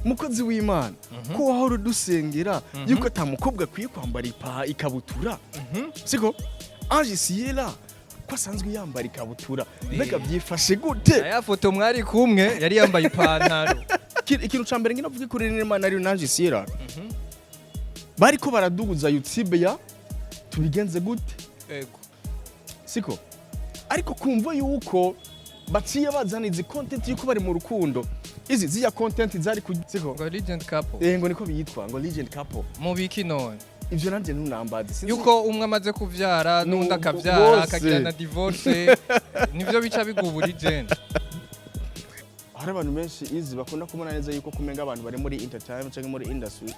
mukozi w'Imana ko wahora dusengera yuko atamukobwa akwiye kwambara ikabutura siko Ange Sierra ko asanzwe yambara ikabutura mbega byifashe gute aya foto mwari kumwe yari yambaye ipantaro ikintu cambere ngina vuga kuri n'Imana ari Ange Sierra bariko baraduguza YouTube ya tubigenze gute ego siko ariko kumva yuko baciye bazana izi content yuko bari mu rukundo izi ziya content zari kuziko ngo legend couple ngo niko biyitwa ngo legend couple mu biki none ivyo nanje ntunambazi sinzi yuko umwe amaze kuvyara n'undi akavyara akagira na divorce nivyo bica bigubura legend hari abantu benshi izi bakunda kumona neza yuko kumenga abantu bari muri entertainment cyangwa muri industry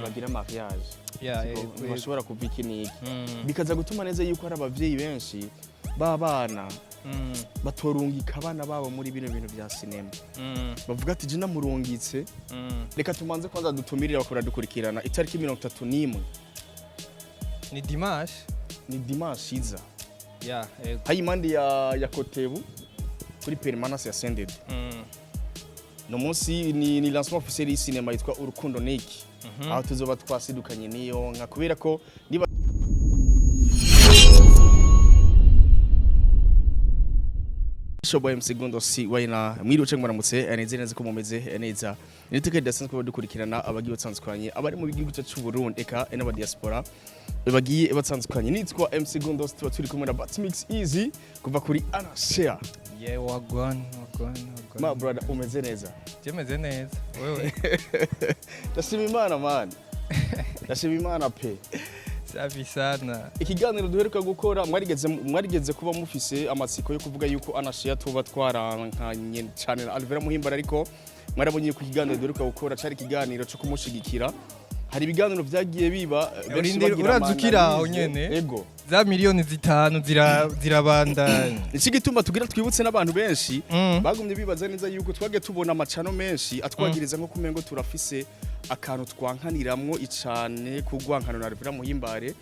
bagira mariage bashobora kuva iki niki bikaza gutuma neza yuko hari abavyeyi benshi babana batorungika abana babo muri bino bintu bya sinema bavuga ati je namurungitse reka tumanze kwanza dutumirira bakora dukurikirana itariki 31 ni dimanche iza hayimandi ya Kotebu kuri permanence ya Sended no munsi ni lancement officiel y'cinema yitwa Urukundo Neki aho tuzoba twasidukanye niyo nka kubera ko Shoboye msegundo si waina mwiri uce mwaramutse aneze neza ko mumeze neza niteke dasanzwe ko dukurikirana abagiye batsanzukanye abari mu bigihugu cyacu Burundi eka n'aba diaspora bagiye batsanzukanye nitwa MC Gundo turi kumwe na Batmix Easy kuva kuri Anashare wagwan ma brother umeze neza jemeze neza wewe ndashima Imana man ndashima Imana pe safi sana ikiganiro duheruka gukora mwarigeze kuba mufise amatsiko yo kuvuga yuko Anashare tuba twarankanye cyane na Alvera Muhimbara ariko mwarabonye ku kiganiro duheruka gukora cyari ikiganiro cyo kumushigikira hari ibiganiro vyagiye biba urazukira aho nyene ego za miliyoni 5 zirabandanya iki gituma tugira twibutse n'abantu benshi bagumye bibaza neza yuko twage tubona amacano menshi atwagiriza nko kumengo turafise akantu twankaniramwo icane kugwankano na Alvera Muhimbare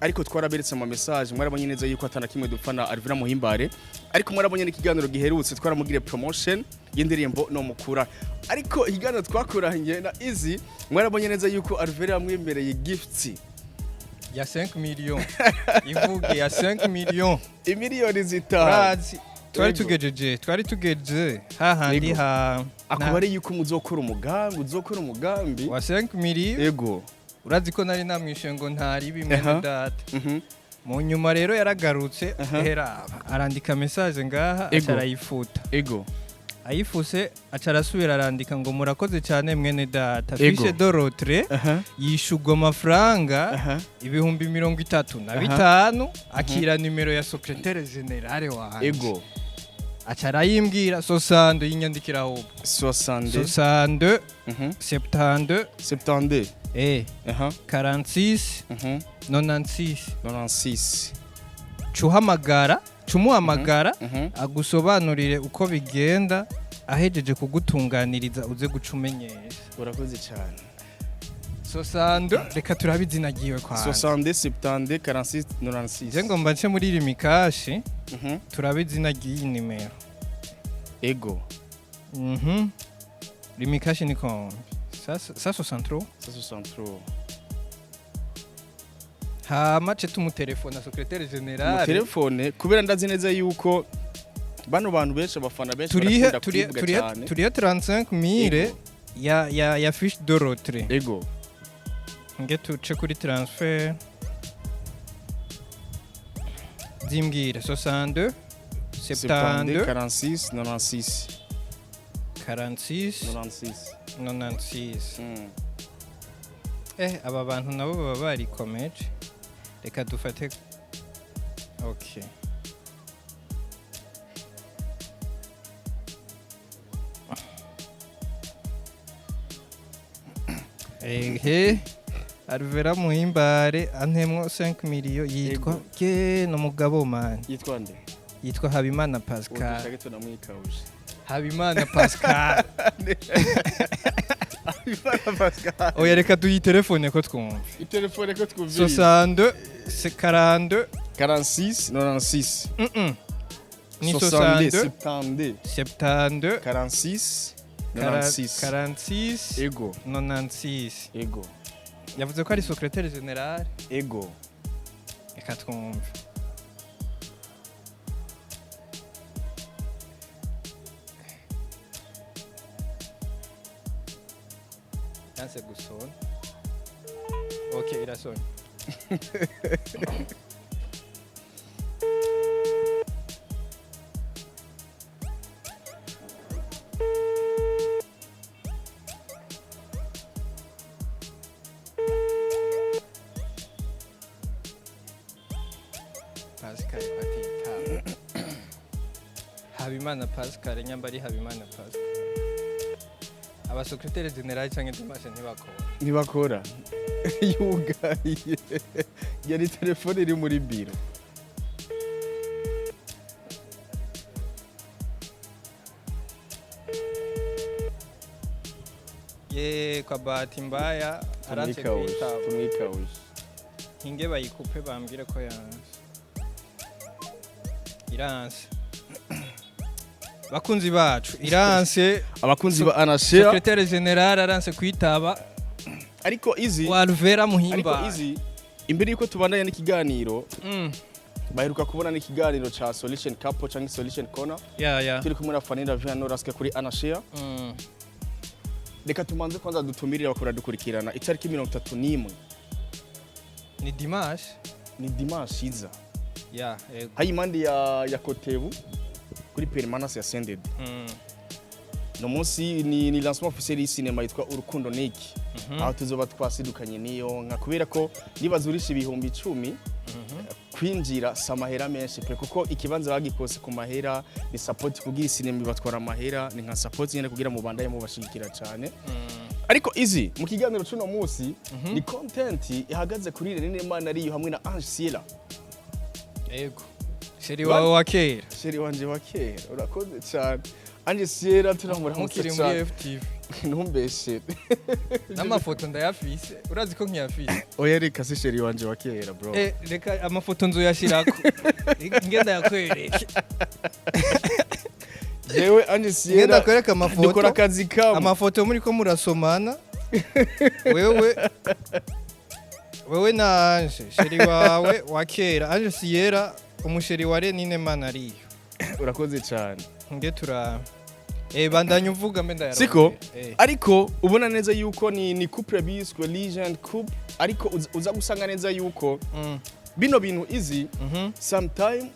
ariko twaraberetse ama message mwarabonye neza yuko atana kimwe dupfana Alvera Muhimbare ariko mwarabonye n'ikiganiro giherutse twaramugire promotion y'indirimbo no mukura ariko ikiganiro twakuranye na Easy mwarabonye neza yuko Alvera yamwemereye gifts ya 5 millions ivuge ya 5 millions imiliyoni zitanu twari tugejeje hahandi akubari yuko uzokora umugambi wa 5 millions ego urazi ko nari namwishe ngo ntari bimwe data mu nyuma rero yaragarutse hera arandika message ngaha acarayifuta ego ayifuse acarasubira arandika ngo murakoze cyane mwene data fishe dorotre yishugwa amafaranga ibihumbi 35 akira nimero ya secrétaire générale wa ego acarayimbwira 60 yinyandikira ahubwo 62 72 46 96 cumuhamagara agusobanurire uko bigenda ahejeje kugutunganiriza uze gucumenyesha urakoze cyane 60 reka turabizinagiwe kwa 60 70 46 96 je ngomba nce muri rimikashi turabizinagiye nimero ego rimikashi ni kombi ça 63 hama ce tumutelefona secrétaire général mu telefone kubera ndazi neza yuko bano bantu benshi abafana benshi barakunda kwivuga cyane turiye 35000 ya fiche de retrait ego nge tuce kuri transfer zimbwira 62 72 46 96 aba bantu nabo baba bari komeje reka dufate okay Alvera Muhimbare antemwo 5 millions yitwa ke no mugabo man yitwa nde yitwa Habimana Pascal ushaka tunamwikawuje Habimana Pascal Habimana Pascal oya reka duyi telefone ko twumva itelefone ko twumva 62 42 46 96 ni 62 72 72 46 46 ego 96 ego yavuze ko ari secrétaire général ego reka twumve yanse gusona ok irasona Pascal Patita Habimana Pascal nyambari Habimana Pascal aba secrétaire général cyangwa Dimashe ntibakora yugaye yari telefone iri muri biro ye kwa bahati mbaya aranse kwitaba tumwikawuje hinge bayikupe bambwire ko yanse iranse bakunzi bacu iranse abakunzi ba Anashea secrétaire général aranse kwitaba ariko izi Walvera ariko Muhimba izi imbere yuko tubandanya n'ikiganiro baheruka kubona n'ikiganiro ca Solution Couple cyangwa Solution Corner ya turi kumwe na Fanira Viano Raske kuri Anashea reka tumanze kwanza dutumirira bakora dukurikirana itariki 31 ni Dimash ni Dimanche iza ya ego hayimande ya Kotebu kuri Permanence ya Sended no munsi ni lancement officiel y'cinema yitwa Urukundo Niki aho tuzoba twasidukanye niyo nka kubera ko nibazurisha ibihumbi 10 kwinjira samahera menshi pe kuko ikibanza bagikose ku mahera ni support kugira cinema ibatwara amahera ni nka support nyene kugira mu bandaye mu bashikira cyane ariko izi mu kiganiro cuno munsi ni content ihagaze kuri Rene Imana ariyo hamwe na Ange Siela ego sheri wawe wa kera sheri wanje wa kera urakoze cyane Ange Siela turamura mukiri muri FTV ntumbeshe n'amafoto ndayafise urazi ko nkiyafise oya reka se sheri wanje wa kera bro reka amafoto nzoyashirako ngenda yakwereke yewe Ange Siela ngenda kwereka amafoto dukora akazi kamwe amafoto muri ko murasomana wewe na Ange sheri wawe wa kera Ange Siela umusheri wa Rene Imana ariyo urakoze cyane nge tura bandanye uvuga mbe ndayaro siko ariko ubona neza yuko ni couple biswe legend couple ariko uza gusanga neza yuko bino bintu izi sometime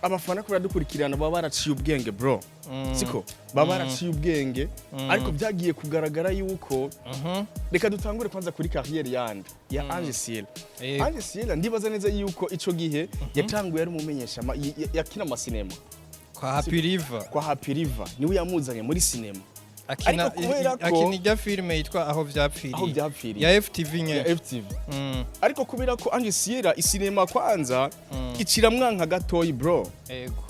abafana ko baradukurikirana baba baraciye ubwenge bro siko baba baraciye ubwenge ariko byagiye kugaragara yuko reka dutangure kwanza kuri carrière yandi ya Ange Siela Ange Siela ndibaza neza yuko ico gihe yatanguye ari umumenyesha yakina amasinema kwa Happy River niwe yamuzanye muri cinema akina ijya filme yitwa aho vyapfiriye ya FTV nye ariko kubera ko Ange Siela isinema kwanza iciramwanka gatoyi bro ego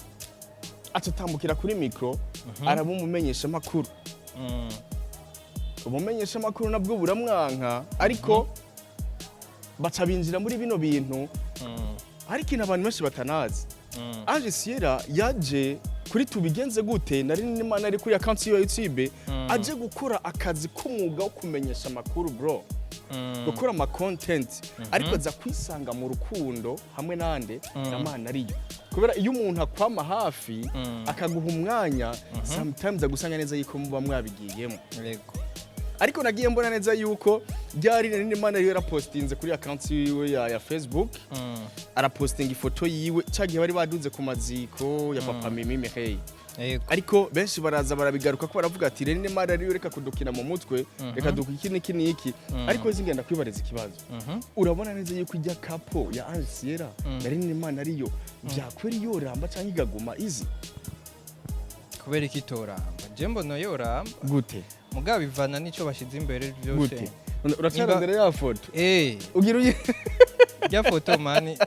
atutambukira kuri micro arabumumenyesha makuru umumenyesha makuru nabwo buramwanka ariko baca binjira muri bino bintu ariko abantu benshi batanazi Ange Siela yaje kuri tubigenze gute nari n'Imana ari kuri account ya YouTube aje gukora akazi k'umwuga wo kumenyesha makuru bro gukora ama content ariko aza kwisanga mu rukundo hamwe nande n'Imana ariyo kubera iyo umuntu akwama hafi akaguha umwanya sometimes agusanga neza yiko muba mwabigiyemo yego ariko nagiye mbona neza yuko byari Rene Imana ariyo yarapostinze kuri account yiwe ya Facebook arapostinga ifoto yiwe cyagiye bari baduze ku maziko ya papa Mimi Mihey ariko benshi baraza barabigaruka ko baravuga ati Rene Imana ariyo reka kudukina mu mutwe reka dukikine iki ariko zingenda kwibariza ikibazo urabona neza yuko ijya kapo ya Ange Siela na Rene Imana ariyo byakweri yoramba cyangwa igaguma izi kubera ikitoramba je mbona yoramba gute mugabo bivana nico bashize imbere byose uracyarondera ya foto ugira ya foto mani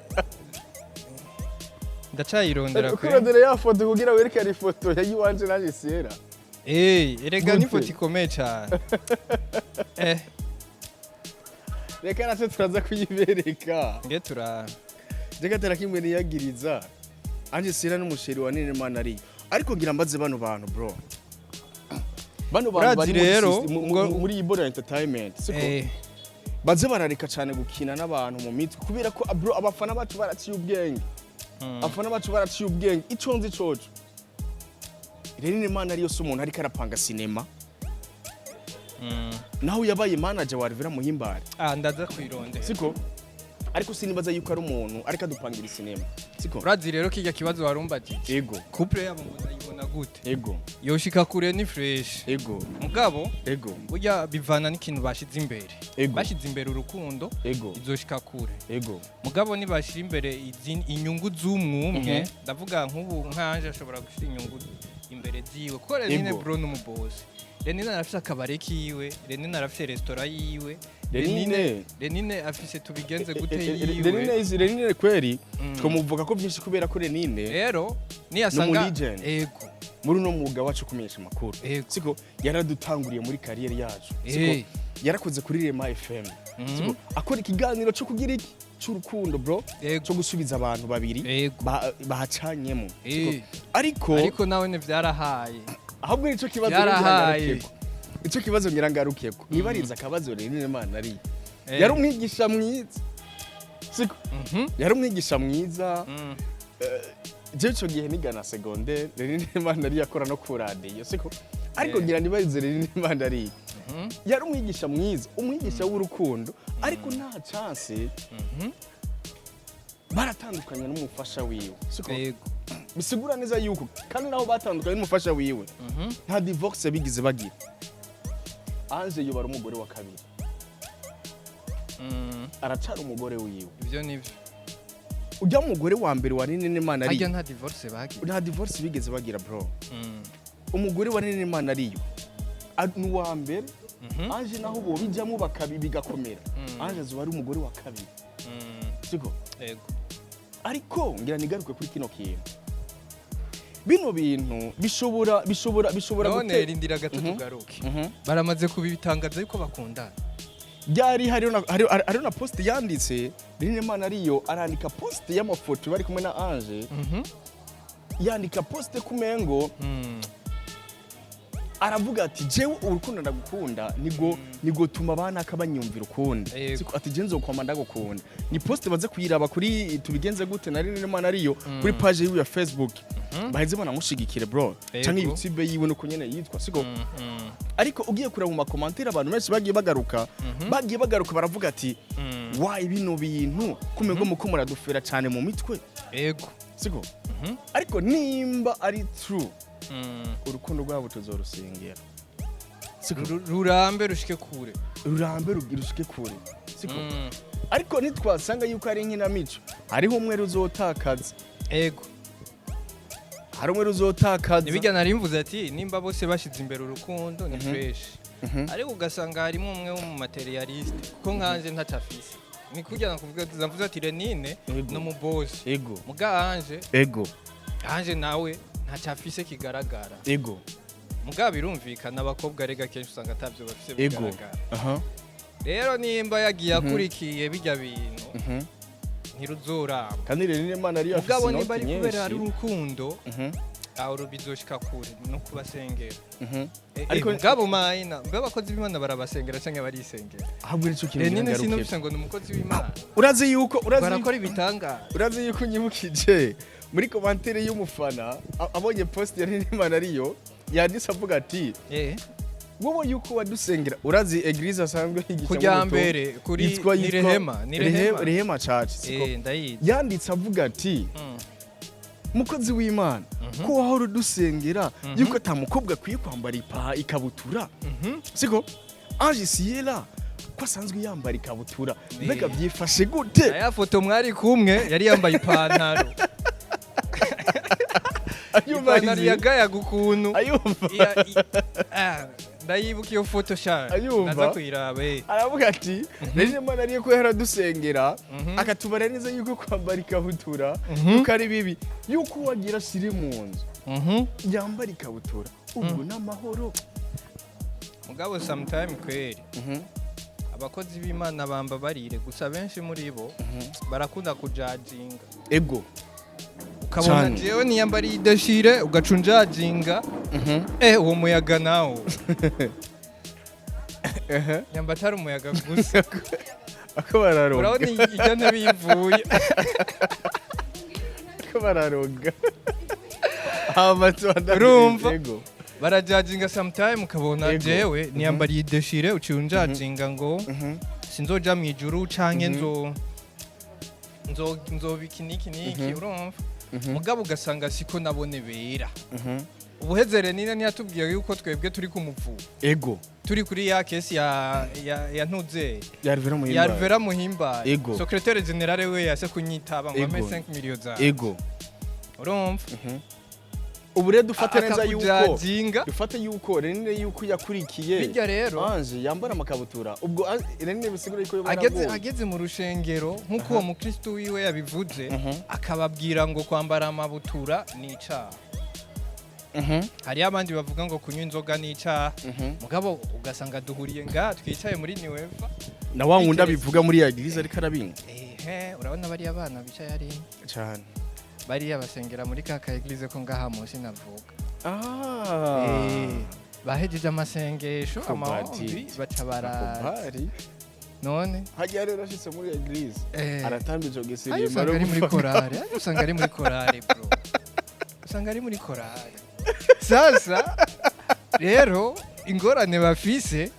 ndacayirondera kwe kurondera ya foto kugira werekane ifoto ya yiwanje na Ange Siela erega ni foto ikomeye cyane reka natwe turaza kuyibereka nge tura reka tarakimwe niyagiriza Ange Siela n'umusheri wa Rene Imana ariyo ariko ngira mbaze bano bantu bro bano bantu bari rero muri Ibora Entertainment siko baze barareka cyane gukina n'abantu mu mitwe kubera ko bro abafana bacu baraciye ubwenge abafana bacu baraciye ubwenge iconze coco rero ni Imana ariyo so umuntu ariko arapanga sinema naho yabaye manager wa Rivera Muhimbare ndaza kwirondera siko ariko sinibaza yuko ari umuntu ariko adupangira sinema siko urazi rero kijya kibazo warumbaje ego couple yabo muzayibona gute ego yoshika kure ni fresh ego mugabo ego burya bivana n'ikintu bashize imbere Ego. bashize imbere urukundo ego izoshika kure ego mugabo nibashira imbere inyungu z'umwumwe ndavuga nk'ubu nkanje ashobora gushira inyungu imbere ziwe ko Renine Ego. bro n'umubosi Renine arafise akabare kiwe Renine arafise restaurant yiwe Renine afise tubigenze gute yiwe Renine kweri twomuvuga ko byinshi kubera ko Renine rero niyasanga ego muri no mwuga wacu kumenyesha makuru siko yaradutanguriye muri career yacu siko yarakoze kuri Rema FM siko akora ikiganiro cyo kugira iki cy'urukundo bro cyo gusubiza abantu babiri bahacanyemo ariko nawe ne vyarahaye ahubwo nico kibazo ngirangarukeko ico kibazo ngirangarukeko nibariza akabazo Renine Imana ari yari umwigisha mwiza siko yari umwigisha mwiza jecho gihe nigana secondaire Renine Imana ari yakora no ku radio siko ariko ngira nibarize Renine Imana ari yari umwigisha mwiza umwigisha w'urukundo ariko nta chance baratandukanye n'umufasha wiwe siko bisigura neza yuko kandi naho batandukanye n'umufasha wiwe nta divorce bigize bagira Ange yo bari umugore wa kabiri aracara umugore wiwe ivyo nivyo ujya umugore wa mbere wa Renine Imana ari nta divorce bagira nta divorce bigeze bagira bro umugore wa Renine Imana ariyo n'uwa mbere Ange naho bo bijyamo bigakomera Ange azuba ari umugore wa kabiri siko yego ariko ngira nigaruke kuri kino kintu bino bintu bishobora none rindira gato tugaruke baramaze kubitangaza yuko bakundana byari hari na post yanditse Renine Imana ariyo arandika post y'amafoto bari kumwe na Ange yandika post kumengo aravuga ati jewe urukundo ndagukunda nigo tuma abana akabanyumvira ukundi siko ati je nzokoma ndagukunda ni post baze kuyiraba kuri tubigenze gute na Renine Imana ariyo kuri page yiwe ya Facebook baheze banamushigikire bro canke YouTube yiwe no kunyene yitwa siko ariko ugiye kureba mu makomantere abantu benshi bagiye bagaruka baravuga ati why bino bintu kumego muko muradufera cyane mu mitwe yego siko ariko nimba ari true urukundo rwabo tuzorusengera rurambe rushike kure rushike kure siko ariko nitwasanga yuko ari inkinamico hariho umwe ruzotakaza ego hari umwe ruzotakaza nibijya narimvuze ati nimba bose bashize imbere urukundo ni fresh ariko ugasanga harimo umwe mu materialiste kuko nkanje ntacafise ni kujya kuvuga tuzavuze ati Renine no mu boss ego muga Ange nawe ntacafise kigaragara ego muga birumvikana abakobwa rega kenshi usanga atavyo bafise bigaragara rero nimba yagiye akurikiye bijya bintu ntiruzoramba kandi Renine Imana ari afise mugabo nimba ari kubera ari urukundo aho bizoshika kure no kubasengera ariko mugabo mayina mbe abakozi b'Imana barabasengera canke barisengera ahubwo nico kintu Renine sinubise ngo ni umukozi w'Imana urazi yuko barakora ibitanga urazi yuko nyibukije muri commentaire y'umufana abonye post ya Renine Imana ariyo yanditse avuga ati wowe yuko wadusengera urazi eglise asanzwe higisha kujya mbere kuri Rehema Church siko yanditse avuga ati mukozi w'Imana ko wahora dusengera yuko atamukobwa kwiye kwambara ikabutura siko Ange Siela ko asanzwe yambara ikabutura mbega byifashe gute aya foto mwari kumwe yari yambaye ipantaro ipantaro yagaya gukuntu ndayibuka iyo foto sha naza kuyirabe aravuga ati Renine Imana ariyo ko yaradusengera akatubara neza yuko kwambara ikabutura yuko ari bibi yuko wagira shiri mu nzu yambara ikabutura ubwo n'amahoro mugabo sometime kweri abakozi b'Imana bamba barire gusa benshi muri bo barakunda kujajinga ego ukabona jewe niyambariye ideshire ugacunjajinga uwo muyaga nawo nyamba atari umuyaga gusa ako bararoga urabona ijya ntebe yivuye ako bararoga urumva barajajinga sometime ukabona jewe niyambariye ideshire ucunjajinga ngo sinzoja mu ijuru canke nzobika niki urumva mugabo ugasanga siko nabone bera ubuhezere nina ntiyatubwiye yuko twebwe turi kumuvu turi kuri ya kesi ya ntuze ya Rivera Muhimba secrétaire général we yase kunyitaba ngo ame 5 millions za urumva ubu rero dufate neza yuko Renine yuko yakurikiye bijya rero anje yambara amakabutura ubwo Renine bisigura yuko ageze mu rushengero nkuko uwo mukristo wiwe yabivuze akababwira ngo kwambara amabutura ni icaha hari abandi bavuga ngo kunywa inzoga ni icaha mugabo ugasanga duhuriye nga twicaye muri Niweva na wa wundi abivuga muri ya Eglise ariko arabinga urabona bari abana bicaye ari cyane bariya basengera muri kaka Eglise ko ngaha munsi navuga bahejeje amasengesho amahombi batabara none hajya rero ashitse muri Eglise aratambije ugisiriye usanga ari muri korale usanga ari muri korale bro usanga ari muri korale sasa rero ingorane bafise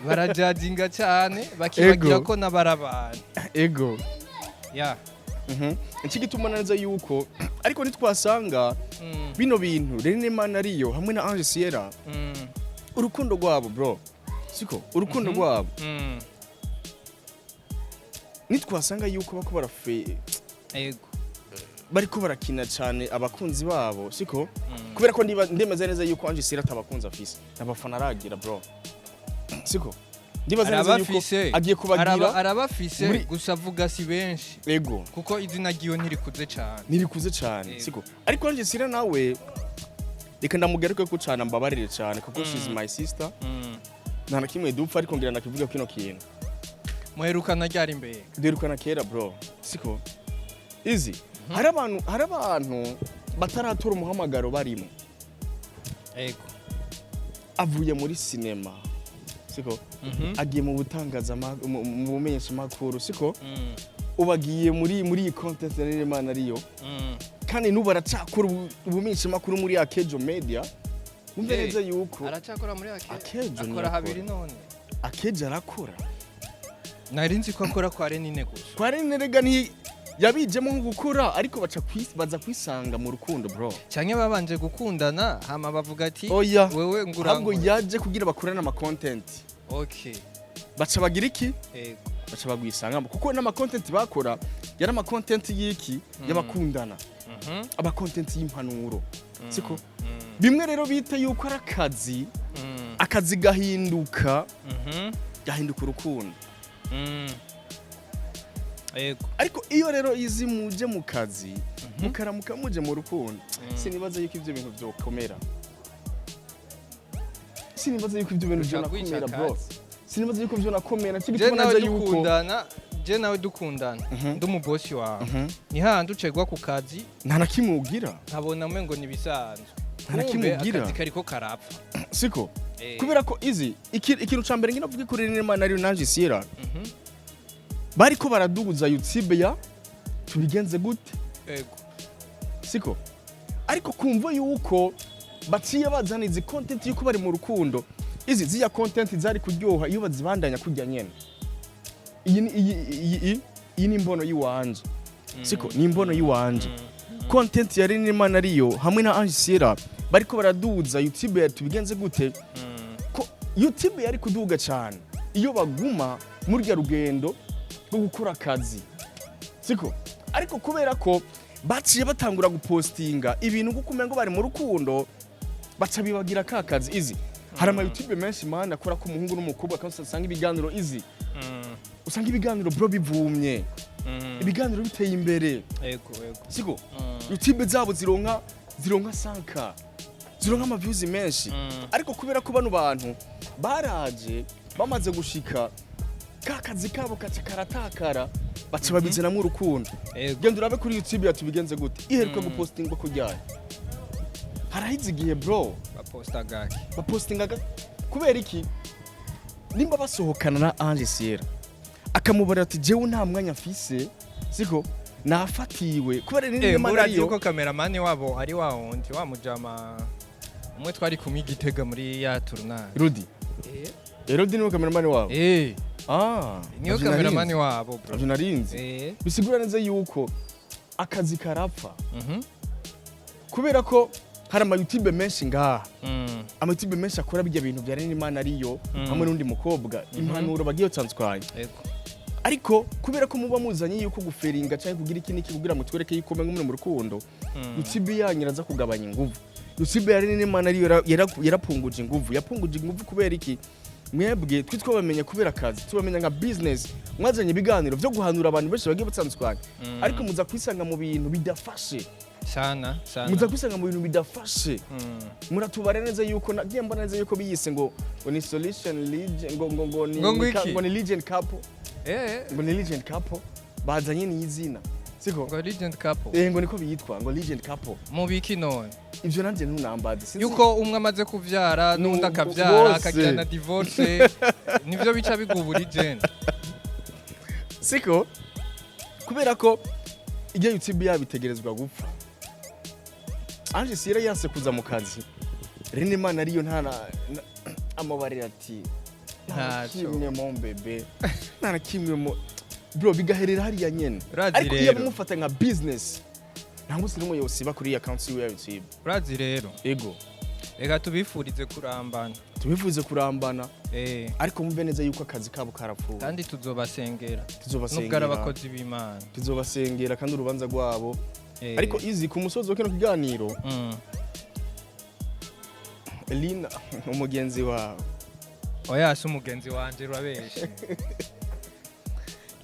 barajajinga cyane bakibagira ko nabarabana iki gituma neza yuko ariko nitwasanga bino bintu Renine Man ariyo hamwe na Ange Sierra urukundo rwabo bro siko urukundo rwabo nitwasanga yuko bako barafe bariko barakina cyane abakunzi babo siko kubera ko ndemeza neza yuko Ange Sierra atabakunzi afise abafana aragira bro siko ndibaza neza yuko agiye kubagira arabafise gusa avuga si benshi kuko izina giyo ntirikuze cyane siko ariko Ange Sierra nawe reka ndamugaruke ko cyane mbabarire cyane kuko she's my sister nta na kimwe dupfa ariko ngira nakivuga kino kintu muherukana ryari imbere duherukana kera bro siko easy hari abantu bataratura umuhamagaro barimo avuye muri sinema siko agiye mu butangaza mu bumenyesha makuru siko ubagiye muri content Renine Man ariyo kandi nubu aracakora ubumenyesha makuru muri Akejo Media umve neza yuko aracakora muri Akejo akora habiri none Akejo arakora narinzi ko akora kwa Renine gusa kwa Renine rega ni yabijemo gukura ariko baza kwisanga mu rukundo bro cyane babanje gukundana hama bavuga ati wewe ngurango yaje kugira bakorana ama content baca bagira iki baca bagwisangamo kuko n'ama content bakora yari ama content y'iki y'abakundana aba content y'impanuro siko bimwe rero bite yuko ari akazi gahinduka urukundo ariko iyo rero izi muje mu kazi mukaramuka muje mu rukundo sinibaza yuko ivyo bintu byokomera sinibaza yuko ivyo bintu byonakomera bro sinibaza yuko byonakomera kigitunaza yuko je nawe dukundana ndumu boss wawe ni handi ucegwa ku kazi nta nakimubwira nkabona mwe ni bisanzwe nta nakimubwira akazi kariko karapfa siko kubera ko izi ikintu cambere ngina vuga kuri Renine Man ariyo na Ange Sierra bariko baraduguza YouTube ya tubigenze gute siko ariko kumva yuko baciye bazana izi content yuko bari mu rukundo izi ziya content zari kuryoha iyo bazibandanya kujya nyene iyi ni imbono yiwanje siko ni imbono yiwanje content ya Renine Man ariyo hamwe na Ange Sierra bariko baraduza YouTube ya tubigenze gute ko YouTube yari kuduga cyane iyo baguma muri rya rugendo rwo gukora akazi siko ariko kubera ko baciye batangura gupostinga ibintu kuko umengo bari mu rukundo baca bibagira ka kazi izi hari ama YouTube menshi mana akora ko umuhungu n'umukobwa kandi usanga ibiganiro izi usanga ibiganiro bro bivumye ibiganiro biteye imbere siko YouTube zabo zironka sanka zironka ama views menshi ariko kubera ko bano bantu baraje bamaze gushika ka kazi kabo karatakara baca babizanamo urukundo genda urabe kuri YouTube yatubigenze gute iheruka gupostinga ko ryari harahize igihe bro bapostingaga kubera iki nimba basohokana na Ange Sierra akamubarira ati jewe nta mwanya mfise siko nafatiwe kubera nini Mariyo ko cameraman wabo ari wa wundi wa mujama umwe twari kumigitega muri ya tournage Rudy Rudy niwe cameraman wabo niyo cameraman wabo bro narinzi bisigura neza yuko akazi karapfa kubera ko hari ama YouTube menshi ngaha ama YouTube menshi akora bijya bintu bya Imana ariyo hamwe n'undi mukobwa impanuro bagiye tsanzwaye ariko kubera ko muba muzanye yuko guferinga cyangwa kugira iki niki kugira ngo twereke yuko mwe mu rukundo YouTube yanyiraza kugabanya inguvu YouTube yari Imana ariyo yarapunguje inguvu kubera iki mwebwe twitwa bamenye kubera akazi tubamenya nka business mwazanye ibiganiro byo guhanura abantu benshi bagiye batsanzwaye ariko muza kwisanga mu bintu bidafashe sana muza kwisanga mu bintu bidafashe muratubare neza yuko nagiye mbona neza yuko biyise ngo ni solution lead ngo ni legend couple ngo ni legend couple bazanye ni izina siko ngo legend couple ngo niko biyitwa ngo legend couple mu biki none ivyo nanje ntunambaze yuko umwe amaze kuvyara n'undi akavyara akagira na divorce nivyo bica bigubura legend siko kubera ko igihe YouTube yabitegerezwa gupfa Ange Sierra yanse kuza mu kazi rene Imana ariyo ntana amabarira ati kimwe mu bebe nta kimwe mu bro bigaherera hariya nyene ariko iyo bamufata nka business nta musi n'umwe yosiba kuri account ya YouTube urazi rero ego reka tubifurize kurambana ariko mumve neza yuko akazi kabo karapfuye kandi tuzobasengera nubwo ari abakozi b'Imana tuzobasengera kandi urubanza rwabo ariko izi ku musozi wa kino kiganiro Elina umugenzi wawe oya si umugenzi wanje urabeshe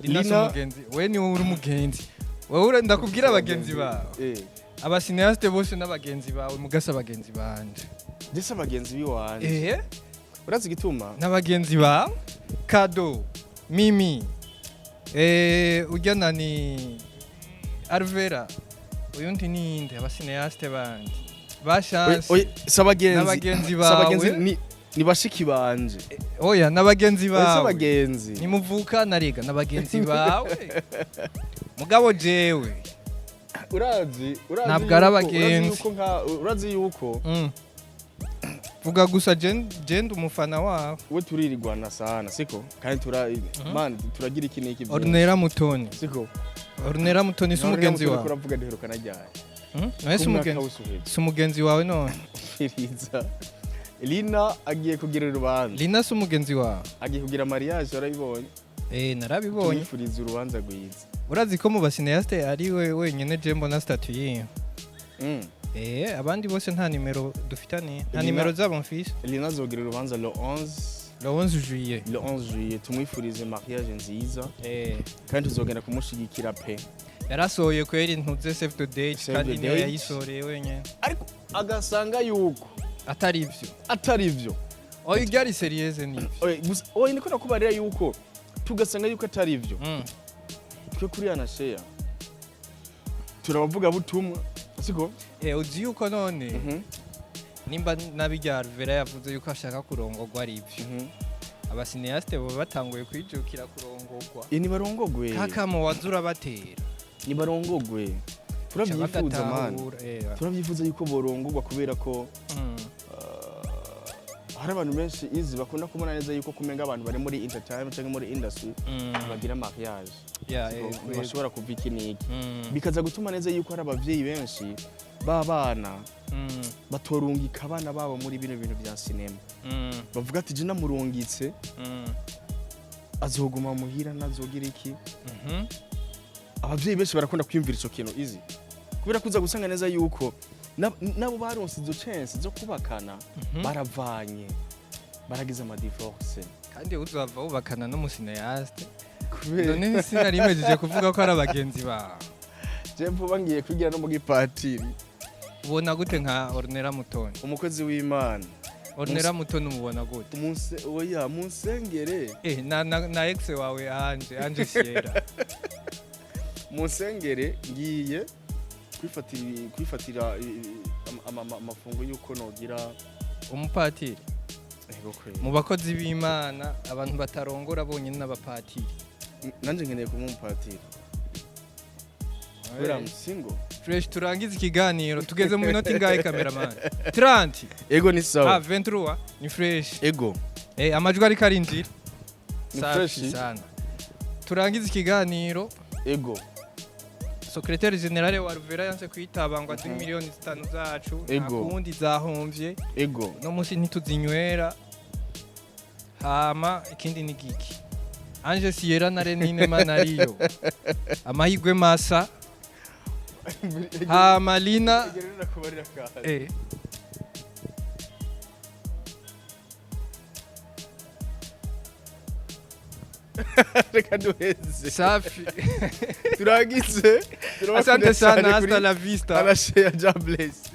Elina si umugenzi we ni wowe uri umugenzi wowe ndakubwira abagenzi bawe abasineaste bose n'abagenzi bawe mugasa abagenzi banje ndetse abagenzi biwanje urazi gituma n'abagenzi ba Kado Mimi ujyana ni Arvera uyundi ninde abasineaste bandi bashanse n'abagenzi bawe ni bashiki banje oya n'abagenzi bawe abagenzi ni muvuka nariga n'abagenzi bawe mugabo jewe urazi ntabwo ari abagenzi urazi yuko vuga gusa genda umufana wawe we turirirwana sana siko kandi turagira iki niki Ornella Mutoni siko Ornella Mutoni si umugenzi wawe uravuga ndeheruka najyaye si umugenzi wawe none Elina agiye kugira urubanza Lina si umugenzi wawe agiye kugira mariage warabibonye narabibonye tufuriza urubanza rwiza urazi ko mu basineaste ari we wenyine jembo na statue yiyo abandi bose nta nimero dufitanye nta nimero zabo mfise Elina azogira urubanza le 11 juillet tumwifurize mariage nziza kandi tuzogenda kumushigikira pe yarasohoye kweri ntuze save the date kandi niyo yayisoreye wenyine ariko agasanga yuko atari ivyo oya ibyari serieze ni oya niko nakubarira yuko tugasanga yuko atari ivyo twe kuri ana share turabavuga butumwa siko uzi yuko none nimba nabijya Vera yavuze yuko ashaka kurongorwa ari ivyo abasineaste bo batanguye kwijukira kurongorwa ni barongogwe kakamo wazura batera ni barongogwe turabyifuza man turabyifuza yuko borongorwa kubera ko hari abantu benshi izi bakunda kubona neza yuko kumenga abantu bari muri entertainment cyangwa muri industry bagira mariage bashobora kuva iki niki bikaza gutuma neza yuko hari abavyeyi benshi babana batorungika abana babo muri bino bintu bya cinema bavuga ati je namurungitse azoguma muhira nazogira iki abavyeyi benshi barakunda kwiyumvira ico kintu izi kubera kuza gusanga neza yuko nabo baronse izo chance zo kubakana baravanye baragize ama divorce kandi uzava ubakana no musineaste none sinarimejeje kuvuga ko ari abagenzi ba je mvuba ngiye kwigira no mu gipatiri ubona gute nka Ornella Mutoni umukozi w'Imana Ornella Mutoni umubona gute oya munsengere na ex wawe Ange Sierra munsengere ngiye kwifatira amafungo yuko nogira umupatiri mu bakozi b'Imana abantu batarongora bonyine n'abapatiri nanje nkeneye kuba umupatiri Bera single fresh turangiza ikiganiro tugeze mu minota ingahe cameraman 30 ego ni sawa 23 ni fresh ego amajwi ari karinjira ni fresh sana turangiza ikiganiro ego Secretary General wa Ruvera yanse kwitaba ngo ati miliyoni 5 zacu nakundi zahomvye ego no musi ntituzinywera hama ikindi ni giki Anje Sierra na Renine Manariyo amahigwe masa hama Lina reka duheze safi turagize asante sana hasta la vista Anashare, God bless.